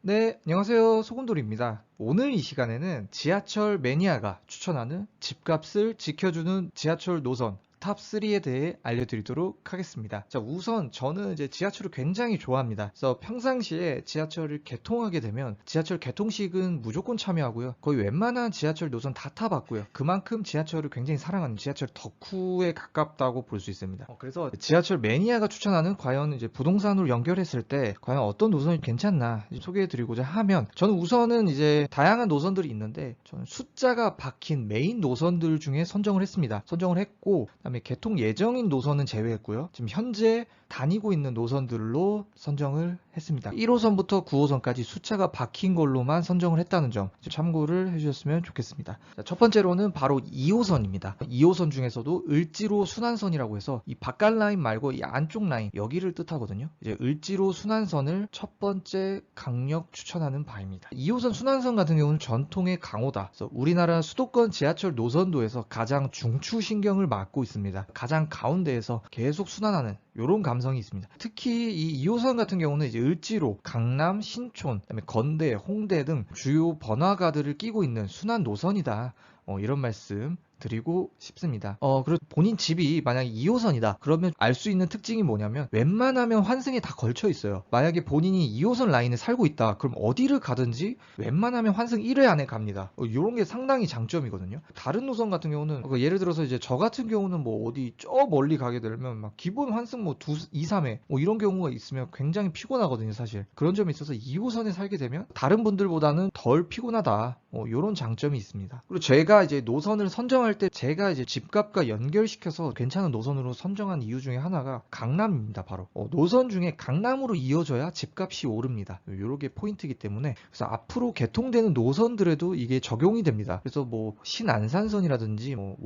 네, 안녕하세요. 소곤돌이입니다. 오늘 이 시간에는 지하철 매니아가 추천하는 집값을 지켜주는 지하철 노선 탑3에 대해 알려드리도록 하겠습니다. 자, 우선 저는 이제 지하철을 굉장히 좋아합니다. 그래서 평상시에 지하철을 개통하게 되면 지하철 개통식은 무조건 참여하고요. 거의 웬만한 지하철 노선 다 타봤고요. 그만큼 지하철을 굉장히 사랑하는 지하철 덕후에 가깝다고 볼 수 있습니다. 그래서 지하철 매니아가 추천하는 과연 이제 부동산으로 연결했을 때 과연 어떤 노선이 괜찮나 소개해드리고자 하면, 저는 우선은 이제 다양한 노선들이 있는데 저는 숫자가 박힌 메인 노선들 중에 선정을 했습니다. 선정을 했고, 그다음에 개통 예정인 노선은 제외했고요. 지금 현재 다니고 있는 노선들로 선정을 했습니다. 1호선부터 9호선까지 숫자가 박힌 걸로만 선정을 했다는 점 참고를 해주셨으면 좋겠습니다. 자, 첫 번째로는 바로 2호선입니다. 2호선 중에서도 을지로 순환선이라고 해서 이 바깥 라인 말고 이 안쪽 라인 여기를 뜻하거든요. 이제 을지로 순환선을 첫 번째 강력 추천하는 바입니다. 2호선 순환선 같은 경우는 전통의 강호다. 그래서 우리나라 수도권 지하철 노선도에서 가장 중추 신경을 맡고 있습니다. 가장 가운데에서 계속 순환하는 이런 감성이 있습니다. 특히 이 2호선 같은 경우는 이제 을지로, 강남, 신촌, 그다음에 건대, 홍대 등 주요 번화가들을 끼고 있는 순환 노선이다. 이런 말씀 드리고 싶습니다. 그리고 본인 집이 만약에 2호선이다 그러면 알 수 있는 특징이 뭐냐면 웬만하면 환승에 다 걸쳐 있어요. 만약에 본인이 2호선 라인에 살고 있다 그럼 어디를 가든지 웬만하면 환승 1회 안에 갑니다. 이런 게 상당히 장점이거든요. 다른 노선 같은 경우는 예를 들어서 이제 저 같은 경우는 뭐 어디 저 멀리 가게 되면 막 기본 환승 뭐 2, 3회 뭐 이런 경우가 있으면 굉장히 피곤하거든요. 사실 그런 점이 있어서 2호선에 살게 되면 다른 분들보다는 덜 피곤하다, 이런 장점이 있습니다. 그리고 제가 이제 노선을 선정할 때 제가 이제 집값과 연결시켜서 괜찮은 노선으로 선정한 이유 중에 하나가 강남입니다. 바로 노선 중에 강남으로 이어져야 집값이 오릅니다. 요게 포인트이기 때문에 그래서 앞으로 개통되는 노선들에도 이게 적용이 됩니다. 그래서 뭐 신안산선이라든지 뭐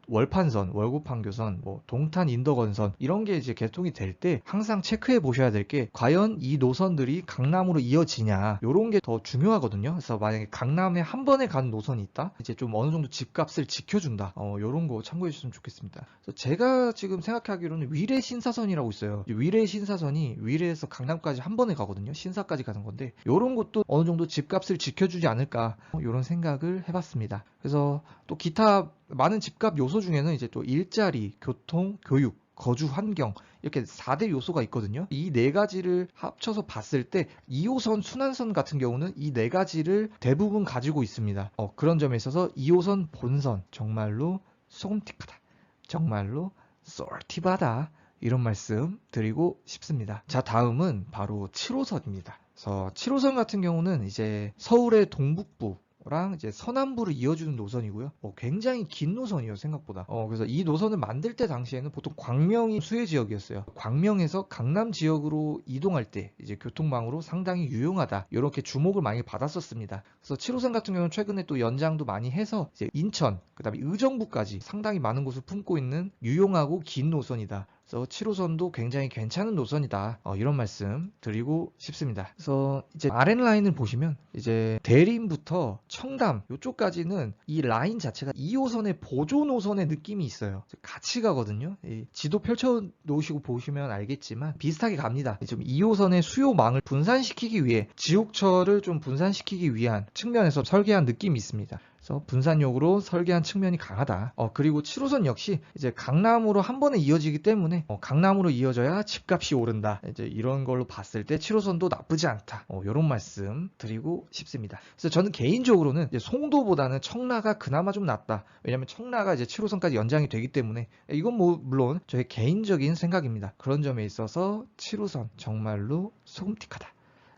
월판선, 월곡판교선, 뭐 동탄 인덕원선 이런 게 이제 개통이 될 때 항상 체크해 보셔야 될 게 과연 이 노선들이 강남으로 이어지냐, 요런 게 더 중요하거든요. 그래서 만약에 강남에 한 번에 가는 노선이 있다, 이제 좀 어느 정도 집값을 지켜준다, 요런 거 참고해 주셨으면 좋겠습니다. 그래서 제가 지금 생각하기로는 위례 신사선이라고 있어요. 위례 신사선이 위례에서 강남까지 한 번에 가거든요. 신사까지 가는 건데 요런 것도 어느 정도 집값을 지켜주지 않을까, 요런 생각을 해봤습니다. 그래서 또 기타 많은 집값 요소 중에는 이제 또 일자리, 교통, 교육, 거주 환경 이렇게 4대 요소가 있거든요. 이 네 가지를 합쳐서 봤을 때 2호선 순환선 같은 경우는 이 네 가지를 대부분 가지고 있습니다. 그런 점에 있어서 2호선 본선 정말로 소금틱하다, 정말로 쏠티바다, 이런 말씀 드리고 싶습니다. 자, 다음은 바로 7호선입니다. 그래서 7호선 같은 경우는 이제 서울의 동북부 랑 이제 서남부를 이어주는 노선이고요. 굉장히 긴 노선이에요, 생각보다. 그래서 이 노선을 만들 때 당시에는 보통 광명이 수혜 지역이었어요. 광명에서 강남 지역으로 이동할 때 이제 교통망으로 상당히 유용하다, 이렇게 주목을 많이 받았었습니다. 그래서 7호선 같은 경우는 최근에 또 연장도 많이 해서 이제 인천, 그다음에 의정부까지 상당히 많은 곳을 품고 있는 유용하고 긴 노선이다. 그래서 7호선도 굉장히 괜찮은 노선이다, 이런 말씀 드리고 싶습니다. 그래서 이제 RN라인을 보시면 이제 대림부터 청담 이쪽까지는 이 라인 자체가 2호선의 보조 노선의 느낌이 있어요. 같이 가거든요. 지도 펼쳐 놓으시고 보시면 알겠지만 비슷하게 갑니다. 지금 2호선의 수요망을 분산시키기 위해, 지옥철을 좀 분산시키기 위한 측면에서 설계한 느낌이 있습니다. 그래서 분산용으로 설계한 측면이 강하다. 그리고 7호선 역시 이제 강남으로 한 번에 이어지기 때문에 강남으로 이어져야 집값이 오른다, 이제 이런 걸로 봤을 때 7호선도 나쁘지 않다, 이런 말씀 드리고 싶습니다. 그래서 저는 개인적으로는 이제 송도보다는 청라가 그나마 좀 낫다. 왜냐면 청라가 이제 7호선까지 연장이 되기 때문에, 이건 뭐 물론 저의 개인적인 생각입니다. 그런 점에 있어서 7호선 정말로 소금틱하다,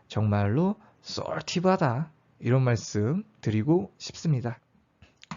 정말로 쏠티바다, 이런 말씀 드리고 싶습니다.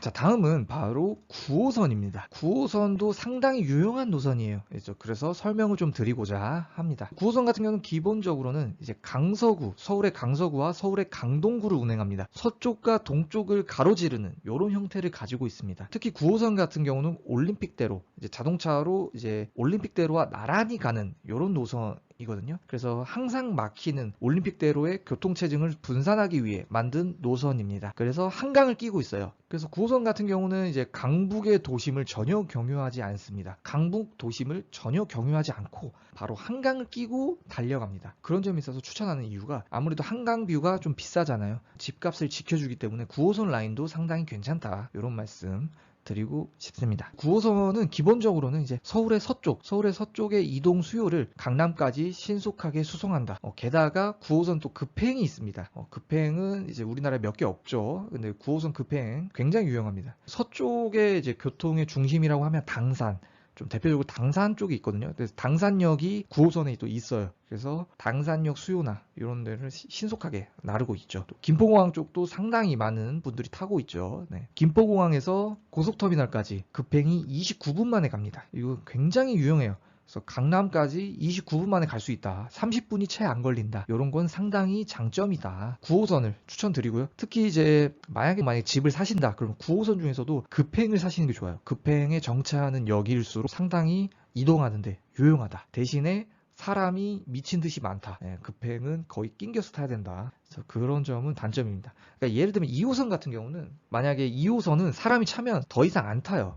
자, 다음은 바로 9호선입니다. 9호선도 상당히 유용한 노선이에요. 그래서 설명을 좀 드리고자 합니다. 9호선 같은 경우는 기본적으로는 이제 강서구, 서울의 강서구와 서울의 강동구를 운행합니다. 서쪽과 동쪽을 가로지르는 이런 형태를 가지고 있습니다. 특히 9호선 같은 경우는 올림픽대로, 이제 자동차로 이제 올림픽대로와 나란히 가는 이런 노선에 노선이거든요. 그래서 항상 막히는 올림픽대로의 교통체증을 분산하기 위해 만든 노선입니다. 그래서 한강을 끼고 있어요. 그래서 9호선 같은 경우는 이제 강북의 도심을 전혀 경유하지 않습니다. 강북 도심을 전혀 경유하지 않고 바로 한강을 끼고 달려갑니다. 그런 점에 있어서 추천하는 이유가 아무래도 한강뷰가 좀 비싸잖아요. 집값을 지켜주기 때문에 9호선 라인도 상당히 괜찮다. 이런 말씀 드리고 싶습니다. 9호선은 기본적으로는 이제 서울의 서쪽의 이동 수요를 강남까지 신속하게 수송한다. 게다가 9호선 또 급행이 있습니다. 급행은 이제 우리나라에 몇 개 없죠. 근데 9호선 급행 굉장히 유용합니다. 서쪽의 이제 교통의 중심이라고 하면 당산, 좀 대표적으로 당산 쪽이 있거든요. 그래서 당산역이 9호선에 또 있어요. 그래서 당산역 수요나 이런 데를 신속하게 나르고 있죠. 또 김포공항 쪽도 상당히 많은 분들이 타고 있죠. 네. 김포공항에서 고속터미널까지 급행이 29분 만에 갑니다. 이거 굉장히 유용해요. 그래서 강남까지 29분 만에 갈 수 있다. 30분이 채 안 걸린다. 이런 건 상당히 장점이다. 9호선을 추천드리고요. 특히 이제 만약에 집을 사신다. 그러면 9호선 중에서도 급행을 사시는 게 좋아요. 급행에 정차하는 역일수록 상당히 이동하는데 유용하다. 대신에 사람이 미친 듯이 많다. 급행은 거의 낑겨서 타야 된다. 그래서 그런 점은 단점입니다. 그러니까 예를 들면 2호선 같은 경우는 만약에 2호선은 사람이 차면 더 이상 안 타요.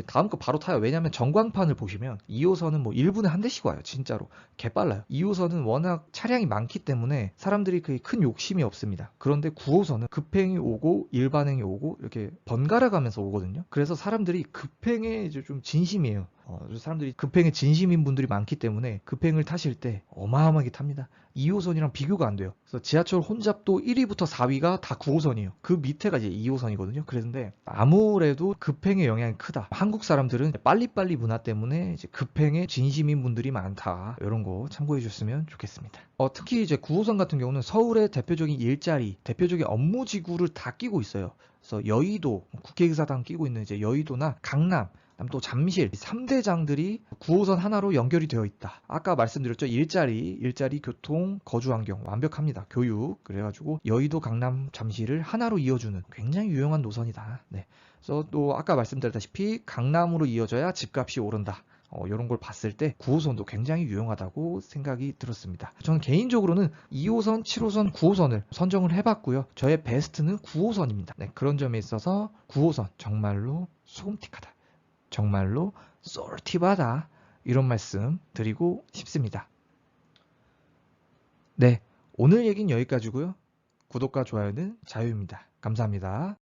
다음 거 바로 타요. 왜냐면 전광판을 보시면 2호선은 뭐 1분에 한 대씩 와요. 진짜로 개빨라요. 2호선은 워낙 차량이 많기 때문에 사람들이 그게 큰 욕심이 없습니다. 그런데 9호선은 급행이 오고 일반행이 오고 이렇게 번갈아 가면서 오거든요. 그래서 사람들이 급행에 이제 좀 진심이에요. 사람들이 급행에 진심인 분들이 많기 때문에 급행을 타실 때 어마어마하게 탑니다. 2호선이랑 비교가 안 돼요. 그래서 지하철 혼잡도 1위부터 4위가 다 9호선이에요. 그 밑에가 이제 2호선이거든요. 그런데 아무래도 급행의 영향이 크다. 한국 사람들은 빨리빨리 문화 때문에 이제 급행에 진심인 분들이 많다. 이런 거 참고해 주셨으면 좋겠습니다. 특히 이제 9호선 같은 경우는 서울의 대표적인 일자리, 대표적인 업무 지구를 다 끼고 있어요. 그래서 여의도, 국회의사당 끼고 있는 이제 여의도나 강남, 또 잠실 3대장들이 9호선 하나로 연결이 되어 있다. 아까 말씀드렸죠. 일자리, 교통, 거주 환경 완벽합니다. 교육. 그래가지고 여의도, 강남, 잠실을 하나로 이어주는 굉장히 유용한 노선이다. 네. 그래서 또 아까 말씀드렸다시피 강남으로 이어져야 집값이 오른다. 이런 걸 봤을 때 9호선도 굉장히 유용하다고 생각이 들었습니다. 저는 개인적으로는 2호선, 7호선, 9호선을 선정을 해봤고요. 저의 베스트는 9호선입니다. 네, 그런 점에 있어서 9호선 정말로 소금틱하다. 정말로 쏠팁하다. 이런 말씀 드리고 싶습니다. 네, 오늘 얘기는 여기까지고요. 구독과 좋아요는 자유입니다. 감사합니다.